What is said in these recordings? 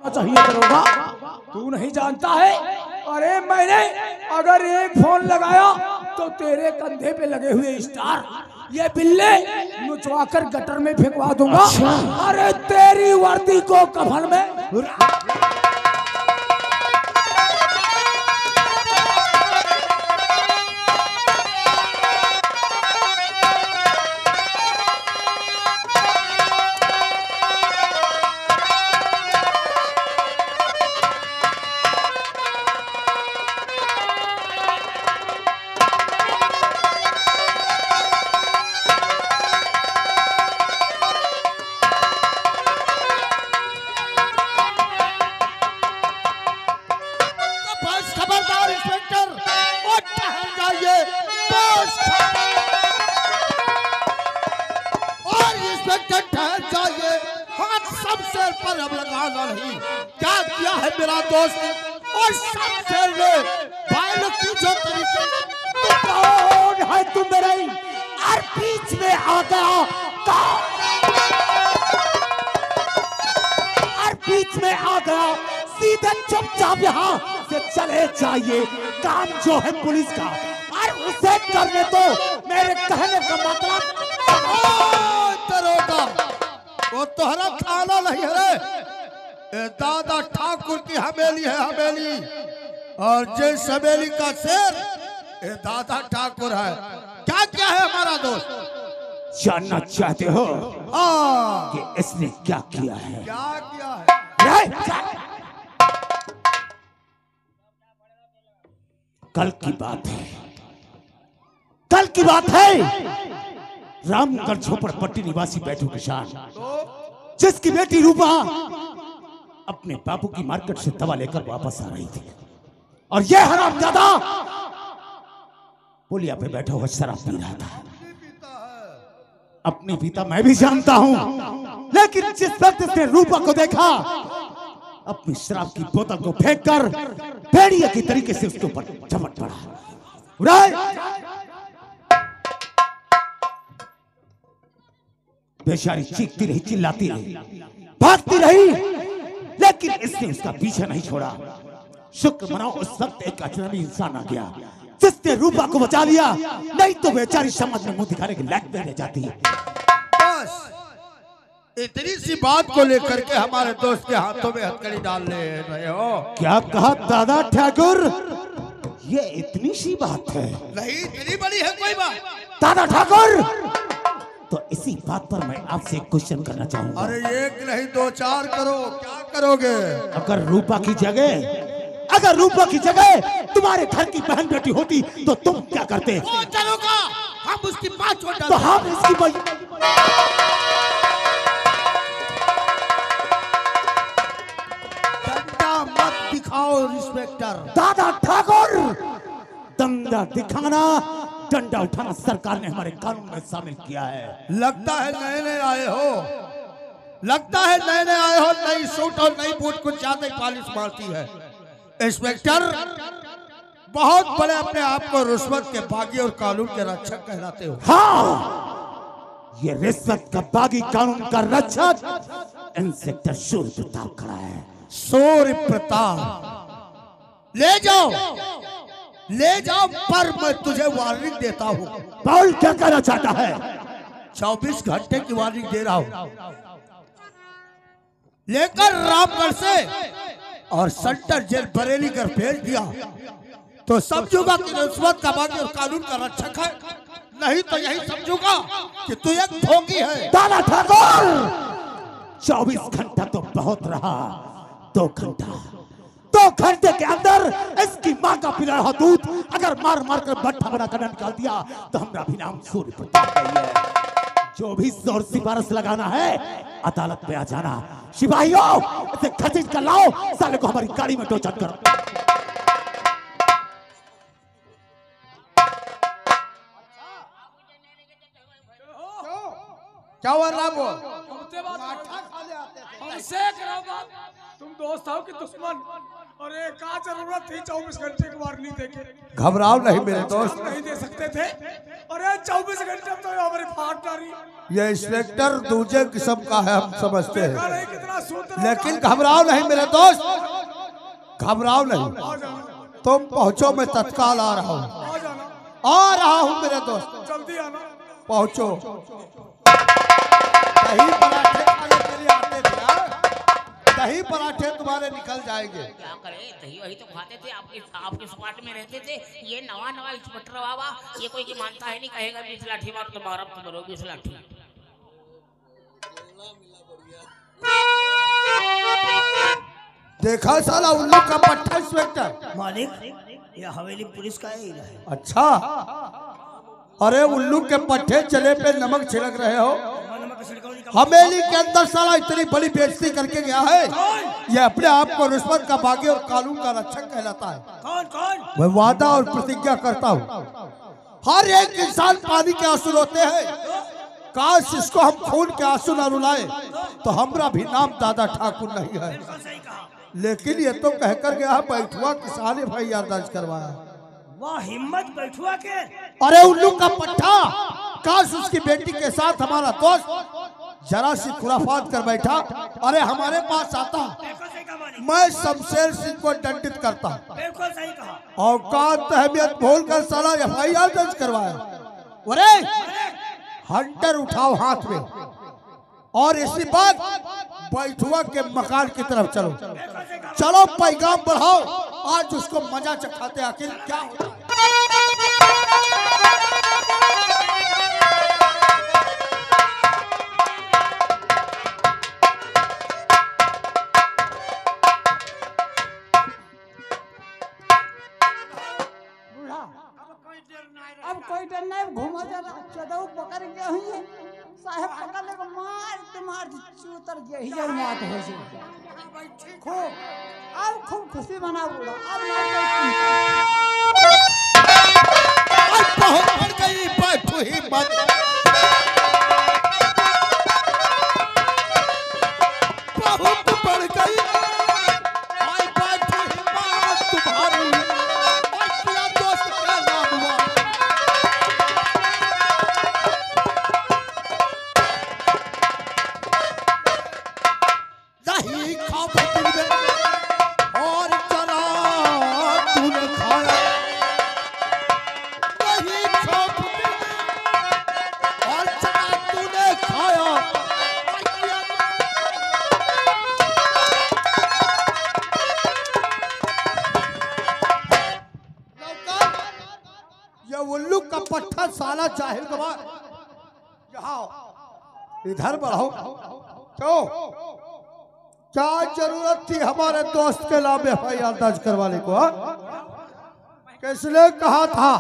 चाहिए दरोगा, तू नहीं जानता है? अरे मैंने अगर एक फोन लगाया तो तेरे कंधे पे लगे हुए स्टार ये बिल्ले नुचवाकर गटर में फेंकवा दूंगा। अरे तेरी वर्दी को कफन में क्या किया है मेरा दोस्त और सबसे ले भाई लोग की जो तरीके कौन है तुम मेरे और बीच में आ गया और बीच में आ गया सीधे चुपचाप यहाँ से चले जाइए। काम जो है पुलिस का और उसे करने दो। मेरे कहने का मतलब दरोगा वो तोहरा खाना नहीं है। दादा ठाकुर की हवेली है हवेली और जिस हवेली का शेर दादा ठाकुर है। क्या क्या है हमारा दोस्त? जानना चाहते हो कि इसने क्या किया है? क्या किया है? कल की बात है, कल की बात है। रामगढ़ झोपड़पट्टी निवासी बैठू किसान जिसकी बेटी रूपा अपने बापू की मार्केट से दवा लेकर वापस आ रही थी और यह हरामजादा पुलिया पे बैठा हुआ शराब पी रहा था। अपने पिता मैं भी जानता हूं, लेकिन जिस वक्त इसने रूपा को देखा अपनी शराब की बोतल को फेंककर भेड़िया की तरीके से उसके ऊपर झपट पड़ा। बेचारी चीखती रही, चिल्लाती रही, भागती रही, लेकिन इसने उसका पीछा नहीं छोड़ा। शुक्र मनाओ उस वक्त एक अजनबी इंसान आ गया जिसने रूपा को बचा लिया, नहीं तो बेचारी समाज में मुंह दिखाने के लायक नहीं रह जाती है। बस इतनी सी बात को लेकर के हमारे दोस्त के हाथों में हथकड़ी डाल रहे हो। क्या कहा दादा ठाकुर? ये इतनी सी बात है? नहीं इतनी बड़ी है कोई बात दादा ठाकुर। तो इसी बात पर मैं आपसे एक क्वेश्चन करना चाहूंगा। अरे एक नहीं दो चार करो, क्या करोगे? अगर रूपा की जगह तुम्हारे घर की बहन बेटी होती तो तुम क्या करते? चलोगा हम उसकी बात छोड़ तो हम इसकी डंडा मत दिखाओ इंस्पेक्टर। दादा ठाकुर, डंडा दिखाना डंडा उठाना सरकार ने हमारे कानून में शामिल किया है। लगता है नए नए आए हो, लगता है नए नए आए हो। नई सूट और नई बूट कुछ ज्यादा ही पॉलिश मारती है। इंस्पेक्टर बहुत बड़े अपने आप को रिश्वत के बागी और कानून के रक्षक कहलाते हो। हाँ, ये रिश्वत का बागी कानून का रक्षक इंस्पेक्टर सूर्य प्रताप खड़ा है। सूर्य प्रताप ले जाओ पर मैं तुझे वार्निंग देता हूँ। पाउल क्या कहना चाहता है? 24 घंटे की वार्निंग दे रहा हूँ। लेकर रामगढ़ से और सेंटर जेल बरेली कर भेज दिया तो समझूंगा कि रिश्वत का बागी और कानून का रक्षक है, नहीं तो यही समझूंगा कि तू एक धोखी है। दादा ठाकुर, 24 घंटा तो बहुत रहा, 2 घंटे के अंदर इसकी माँ का पिला रहा दूध अगर मार मार कर भट्ठा बना कर निकाल दिया तो हमारा भी नाम सूर्य प्रताप है। जो भी जोर सिफारिश लगाना है अदालत में आ जाना। सिपाहियों इसे खींच कर लाओ, साले को हमारी गाड़ी में टोचन करो। क्या हुआ रामो? हमसे बात हमसे करो बात। तुम दोस्त हो कि दुश्मन? अरे क्या जरूरत थी 24 घंटे की वार्निंग देके? घबराओ नहीं मेरे दोस्त, नहीं दे सकते थे। अरे 24 घंटे तो हमारी फाट डाली। ये इंस्पेक्टर दूसरे किस्म का है, हम समझते हैं, कितना सुंदर, लेकिन घबराओ नहीं मेरे दोस्त, घबराओ नहीं। आ जाना, तुम पहुंचो, मैं तत्काल आ रहा हूँ, आ जाना, आ रहा हूँ मेरे दोस्त, जल्दी आना। पहुंचो। दही पराठे खाने के लिए आते थे यार, दही पराठे तुम्हारे निकल जाएंगे। क्या करे, दही वही तो खाते थे, आपके स्क्वाड में रहते थे। ये नवा इंस्पेक्टर बाबा, ये कोई की मानता है नहीं, कहेगा 20 लाठी मारो तो मारो, तुम मरो 20 लाठी। देखा साला उल्लू का पट्टा इंस्पेक्टर। मालिक ये हवेली पुलिस का एरिया है। अच्छा, अरे उल्लू के पट्टे चले पे नमक छिड़क रहे हो। हवेली के अंदर साला इतनी बड़ी बेइज्जती करके गया है, ये अपने आप को रिश्वत का बागी और कानून का रक्षक कहलाता है। कौन कौन? मैं वादा और प्रतिज्ञा करता हूँ, हर एक इंसान पानी के आंसू रोते हैं, काश इसको हम खून के आंसू न रुलाए तो हमारा भी नाम दादा ठाकुर नहीं है। लेकिन ये तो कहकर गया बैठुआ किसान FIR दर्ज करवाया। वाह हिम्मत बैठुआ के। अरे उल्लू का पट्टा, काश उसकी बेटी के साथ हमारा दोस्त जरा सी खुराफात कर बैठा, अरे हमारे पास आता, मैं शमशेर सिंह को दंडित करता। बिल्कुल सही कहा। औकात अहमियत भूलकर साला FIR दर्ज करवाया। अरे हंटर उठाओ हाथ में और इसी बात बैठुआ के मकान की तरफ चलो, चलो पैगाम बढ़ाओ, आज उसको मजा चखाते आखिर क्या होता है। अब कोई डर नहीं, घूमा जरा चदऊ पकड़ के हुई साहब पकड़ ले मार तुम्हार चूतर यही जब मात हो से खूब अब खूब खुशी मनाओ। अब बहुत बढ़ गई बैठू ही मत, बहुत बढ़ गई बैठू ही मत तुम्हारी, और क्या दोस्त का नाम हुआ। दही खा और चला तूने खाया, और चना तूने खाया। ये उल्लू का पट्टा साला जाहिल गवार, यहाँ इधर बढ़ाओ। क्यों, क्या जरूरत थी हमारे दोस्त के नाम FIR दर्ज करवाने को? किसने कहा था?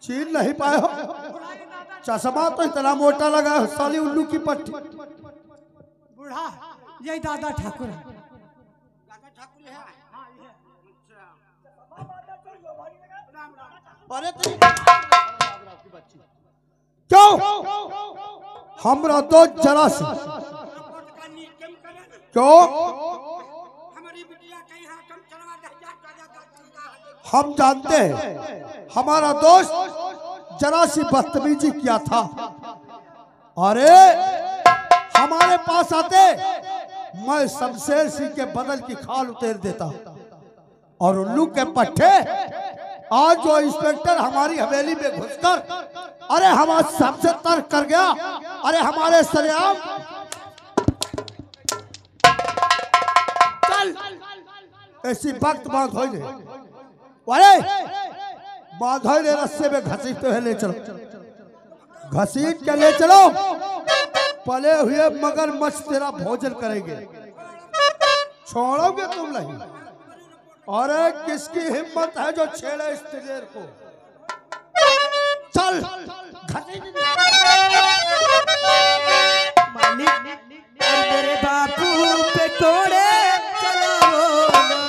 छीन नहीं पाए हो? चश्मा तो इतना मोटा लगा है साली उल्लू की पट्टी। बूढ़ा यही दादा ठाकुर है। अरे क्यों हमरा तो जरा से क्यों, हम जानते हैं हमारा दोस्त जरा सी बदतमीजी किया था। अरे हमारे पास आते मैं शमशेर सिंह के बदल की खाल उतेर देता, और उल्लू के पट्टे आज जो इंस्पेक्टर हमारी हवेली में घुसकर अरे हमारे सबसे तर्क कर गया, अरे हमारे सरेआम चल ऐसी वक्त बात हो जाए, अरे बाधा ने रस्से में घसीटते हुए ले चलो, घसीट के ले चलो, पले हुए मगरमच्छ तेरा भोजन करेंगे, छोड़ोगे तुम नहीं। अरे किसकी हिम्मत है जो छेड़े इस दिलेर को? चल मेरे बापू पे कोड़े चलाओ नहीं।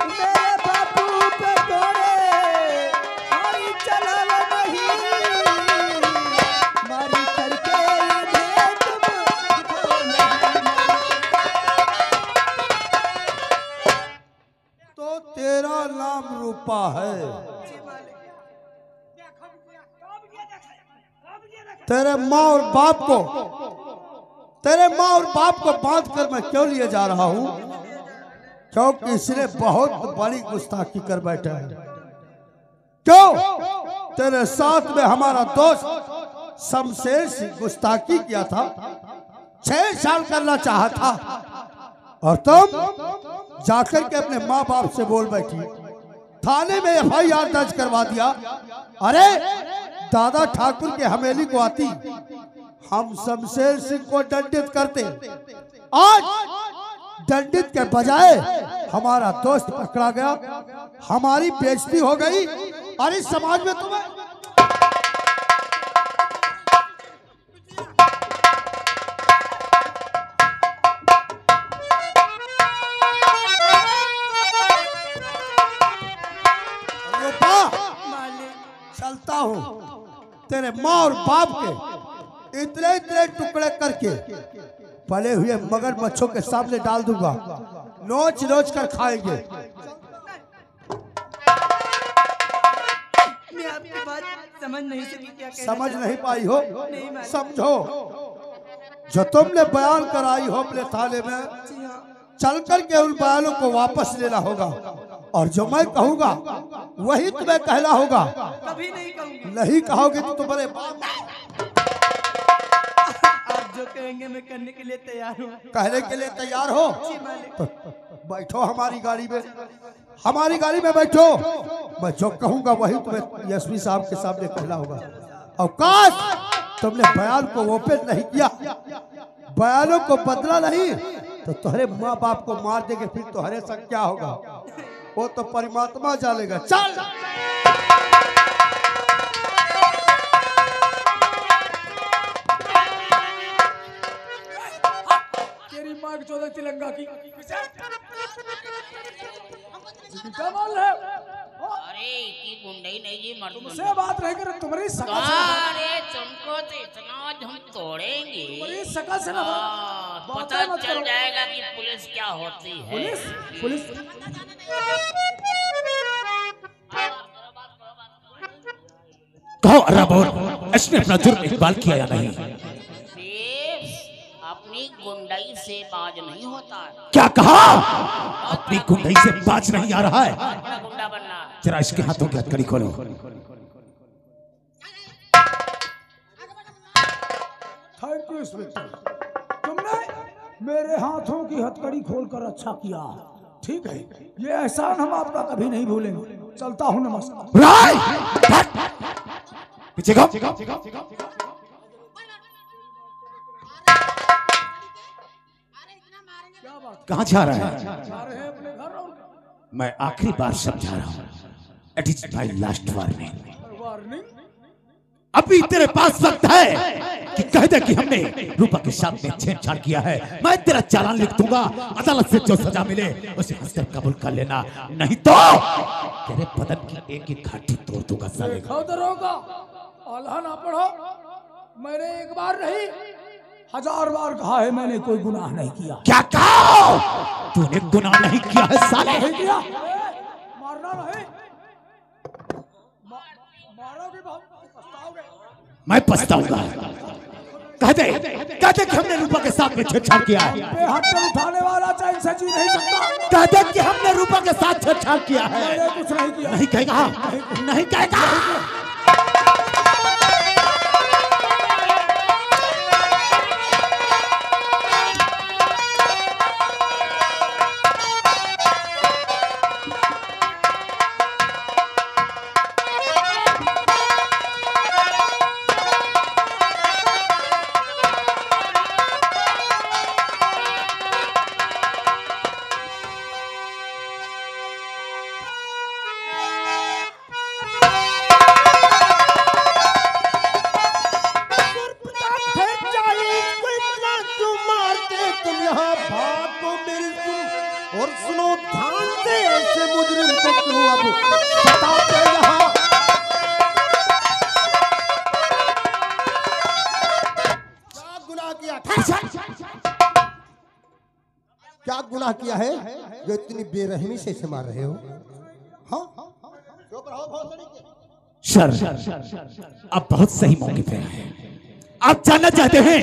मेरे बापू पे कोड़े कोई चलाओ नहीं। तेरे माँ और बाप को बांध कर मैं क्यों लिए जा रहा हूं? क्योंकि इसने बहुत बड़ी गुस्ताखी कर बैठा है। क्यों? तेरे साथ में हमारा दोस्त शमशेर सिंह गुस्ताखी किया था, छेड़छाड़ करना चाहा था, और तुम जाकर के अपने माँ बाप से बोल बैठी, थाने में FIR दर्ज करवा दिया। अरे दादा ठाकुर के हवेली को आती, हम शमशेर सिंह को दंडित करते। आज दंडित के बजाय हमारा दोस्त पकड़ा गया, हमारी बेइज्जती हो गई, और इस समाज में तुम्हें चलता हूं। तेरे माँ और बाप के इतने इतने टुकड़े करके पले हुए मगरमच्छों के सामने डाल दूंगा, नोच नोच कर खाएंगे। मैं आपकी बात समझ नहीं सकी, क्या कहना समझ चाहते नहीं पाई हो? नहीं मालिक। समझो, जो तुमने बयान कराई हो अपने थाने में, जी हाँ। चल कर के उन बयानों को वापस लेना होगा, और जो मैं कहूंगा वही तुम्हें कहना होगा। कभी नहीं कहूंगी। नहीं कहोगे तो तुम्हारे बाप आप जो कहेंगे मैं करने के लिए तैयार हूँ। कहने के लिए तैयार हो? जी मालिक। तो बैठो हमारी गाड़ी में, हमारी गाड़ी में बैठो। मैं जो कहूंगा वही तुम्हें SP साहब के सामने कहना होगा। और काश तुमने बयान को ओपन नहीं किया, बयानों को बदला नहीं, तो तुम्हारे माँ बाप को मार देंगे, फिर तुम्हारे संग क्या होगा वो तो परमात्मा जानेगा। चल तेरी माँ की 14 तिलंगा की क्या बोल रहे हो? अरे की गुंडई नहीं जी, मर्द तुमसे बात नहीं कर, तुम्हारी शकल से अरे तुमको तो इतना हम तोड़ेंगे, तुम्हारी शकल से ना पता चल जाएगा कि पुलिस क्या होती है। पुलिस कहो अरब, और इसने अपना जुर्म इकबाल किया या नहीं? अपनी गुंडई से बाज नहीं होता है। क्या कहा? अपनी गुंडई से बाज नहीं आ रहा है? बड़ा गुंडा बनना है। जरा इसके हाथों की हथकड़ी खोलो। थैंक यू इंस्पेक्टर, तुमने मेरे हाथों की हथकड़ी खोलकर अच्छा किया। ठीक है, ये एहसान हम आपका कभी नहीं भूलेंगे। चलता हूँ, नमस्कार। राय पीछे जाओ। कहाँ जा रहा है? जा रहे हैं अपने घर। और मैं आखिरी बार समझा रहा हूँ, it is my last warning. Warning? अभी तेरे पास वक्त है कि कह दे कि हमने रूपा के साथ में छेड़छाड़ किया है। मैं तेरा चालान लिख दूंगा, अदालत से जो सजा मिले उसे हंसकर कबूल कर लेना, नहीं तो तेरे बदन की एक एक हड्डी तोड़ दूंगा साले। देखो दरोगा, अल्लाह ना पढ़ो, मैंने एक बार नहीं 1000 बार कहा है मैंने कोई गुनाह नहीं किया। क्या कहा? तूने गुनाह नहीं किया है साले। नहीं किया। मारना नहीं, मारोगे बहुत पछताओगे। मैं पछताऊंगा। कह दे कि हमने रूपा के साथ में छेड़छाड़ किया है। पे हाथ पर उठाने वाला चैन से जी नहीं सकता। कह दे कि हमने रूपा के साथ छेड़छाड़ किया है। मैंने कुछ नहीं किया। नहीं कहेगा? नहीं कहेगा? और सुनो ध्यान से, ऐसे मुजरिम को क्यों अब बताते यहाँ। क्या गुनाह किया? क्या गुनाह किया है जो इतनी बेरहमी से इसे मार रहे हो? हाँ, सर अब बहुत सही मौके पे आए। आप जानना चाहते हैं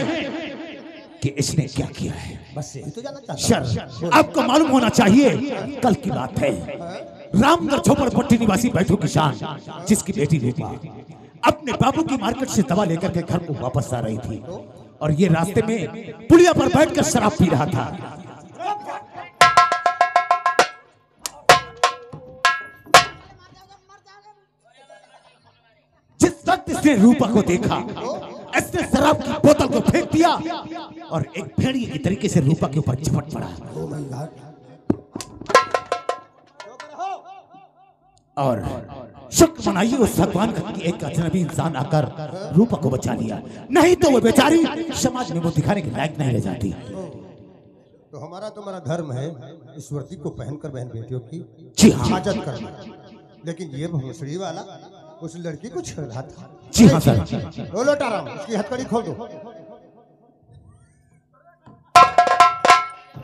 कि इसने क्या किया है? बस यही तो जानना चाहता हूं। सर, आपको मालूम होना चाहिए, कल की बात है, रामगढ़ झोपड़पट्टी निवासी बैठू किसान जिसकी बेटी रूपा अपने बाबू की मार्केट से दवा लेकर के घर को वापस आ रही थी और ये रास्ते में पुलिया पर बैठकर शराब पी रहा था। जिस वक्त इसने रूपा को देखा, इसने शराब की बोतल को फेंक दिया और एक भेड़िए की तरीके से रूपा के ऊपर झपट पड़ा। और शुक्र मनाइए उस भगवान का कि एक अजनबी इंसान आकर रूपा को बचा लिया, नहीं तो वो बेचारी समाज में वो दिखाने के लायक नहीं रह जाती। तो हमारा तुम्हारा धर्म है इस वर्दी को पहनकर बहन बेटियों की जी हाँ, हिफाजत करना, लेकिन ये भोसड़ी वाला उस लड़की को छेड़ रहा था। जी हाँ सर। ओ लोटाराम, इसकी हथकड़ी खोल दो।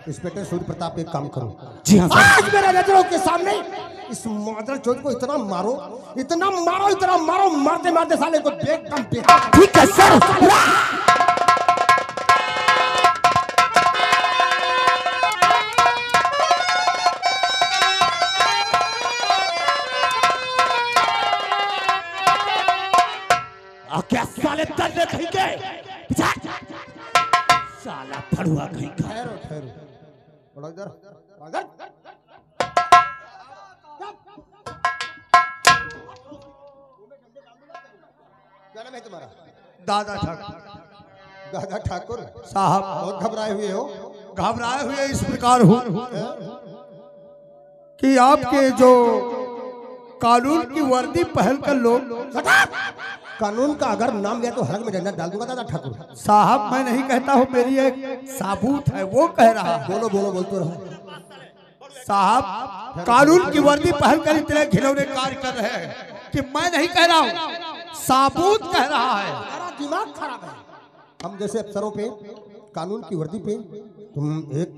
इंस्पेक्टर सूर्य प्रताप, एक काम करो, जी हाँ सर। आज मेरे नजरों के सामने इस मादर चोट को इतना मारो, इतना मारो, इतना मारो, मारते मारते साले को एकदम बेकार। ठीक है सर। क्या साले दर्द कहीं के साला फड़ुआ कहीं का। ठहरो ठहरो, थोड़ा इधर इधर। क्या नाम है तुम्हारा? दादा ठाकुर दादा ठाकुर साहब। बहुत घबराए हुए हो। घबराए हुए इस प्रकार हूँ कि आपके जो कानून की वर्दी पहनकर लोग, कानून का अगर नाम लिया तो हलक में डंडा डाल दूंगा दादा ठाकुर। साहब मैं नहीं कहता हूँ, मेरी एक साबूत है वो कह रहा है। बोलो बोलो, बोलते रहो। साहब कानून की वर्दी पहनकर इतने घिनौने कार्य कर रहे हैं कि मैं नहीं कह रहा हूँ, साबूत कह रहा है। मेरा दिमाग खराब है। हम जैसे अफसरों पे, कानून की वर्दी पे तुम एक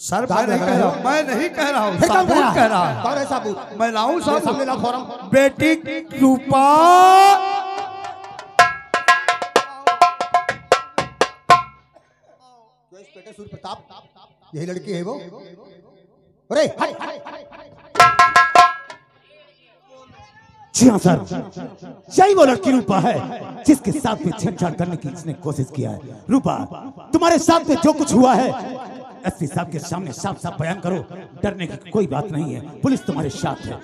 सर मैं नहीं कह रहा हूँ, मैं नहीं कह रहा हूँ, साबूत कह रहा है। कौन है साबूत? मैं लाऊं सामने लाओ फौरन। बेटी रूपा इंस्पेक्टर सूर्य प्रताप, यही लड़की है वो? अरे जी हाँ सर, यही वो लड़की रूपा है जिसके साथ में छेड़छाड़ करने की इसने कोशिश किया है। रूपा, तुम्हारे साथ में जो कुछ हुआ है एसपी साहब के सामने साफ साफ बयान करो, डरने की कोई बात नहीं है, पुलिस तुम्हारे साथ है। ये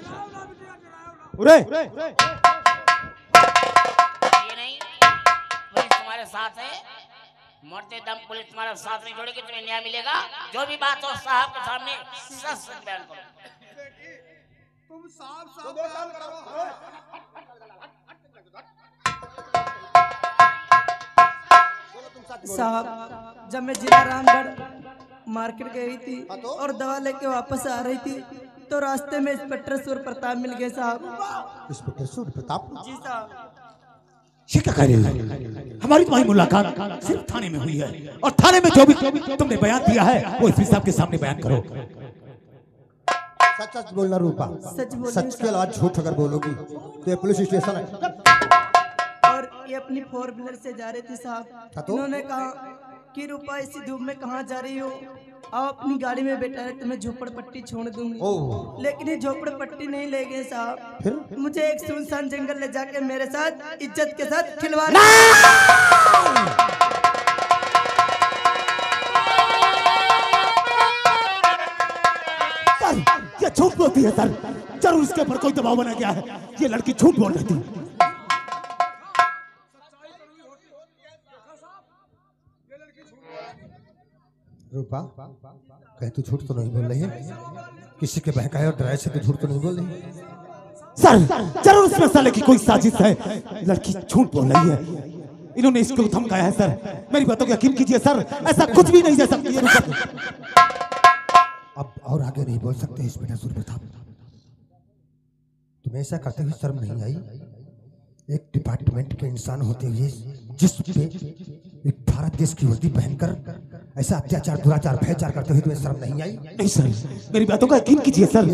नहीं, पुलिस तुम्हारे साथ है, मरते दम पुलिस तुम्हारे साथ नहीं छोड़ेगी, तुम्हें न्याय मिलेगा। जो भी बात हो साहब के सामने सच सच बयान करो। तुम साफ बयान करो। साहब जब मैं जिला रामगढ़ मार्केट गई थी और दवा लेके वापस आ रही थी तो रास्ते में इंस्पेक्टर सूर्य प्रताप मिल गए साहब। इंस्पेक्टर सूर्य प्रताप? जी साहब। ये क्या कह रहे हो? हमारी तुम्हारी मुलाकात सिर्फ थाने में हुई है और थाने में जो भी तुमने बयान दिया है वो एसपी साहब के सामने बयान करो। सच सच बोलना रूपा, सच बोल सच के अलावा झूठ अगर बोलोगी तो ये पुलिस स्टेशन है। और ये अपनी 4 व्हीलर से जा रहे थे साहब। तो? उन्होंने कहा कि रूपा इसी धूप में कहाँ जा रही हो, आप अपनी गाड़ी में बैठा है, तुम्हें झोपड़पट्टी छोड़ दूंगी। लेकिन ये झोपड़पट्टी नहीं ले गए साहब, फिर मुझे एक सुनसान जंगल ले जाके मेरे साथ इज्जत के साथ खिलवा। सर ये झूठ बोलती है सर, जरूर इसके ऊपर कोई दबाव बना गया है, ये लड़की झूठ बोल रही थी। रूपा कहीं तू झूठ तो नहीं बोल रही है? किसी के बहकाए और डराए से तो झूठ तो नहीं बोल रही? सर जरूर इसमें साले की कोई साजिश है, लड़की झूठ बोल रही है, इन्होंने इसको धमकाया है सर। मेरी बातों को यकीन कीजिए सर, ऐसा कुछ भी नहीं जा सकती है। अब और आगे नहीं बोल सकते इंस्पेक्टर सूर्य प्रताप। तुम्हें ऐसा करते हुए शर्म नहीं आई? एक डिपार्टमेंट के इंसान होते हुए जिस पे एक भारत देश की वर्दी पहनकर ऐसा अत्याचार, दुराचार, भयचार करते हुए तुम्हें शर्म नहीं आई? नहीं सर, मेरी बातों का यकीन कीजिए सर,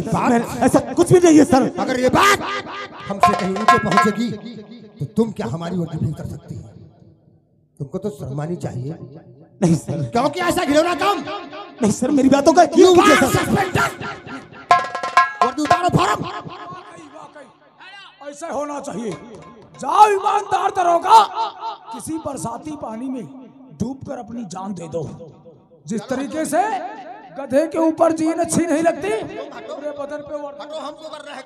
ऐसा कुछ भी नहीं है सर। अगर ये बात हमसे कहीं ऊंचे पहुंचेगी तो तुम क्या हमारी वर्दी भी उतर सकती है? तुमको तो शर्मानी चाहिए। नहीं सर, क्योंकि ऐसा घिनौना काम। नहीं सर, मेरी बातों का क्यों कीजिए सर? वर्दी उतारो फॉर्म। ऐसा होना चाहिए। जाओ ईमानदार दरोगा, किसी बरसाती पानी में डूबकर अपनी जान दे दो। जिस तरीके से गधे के ऊपर जीन अच्छी नहीं लगती, पूरे बदन पे हमको कर रहे हैं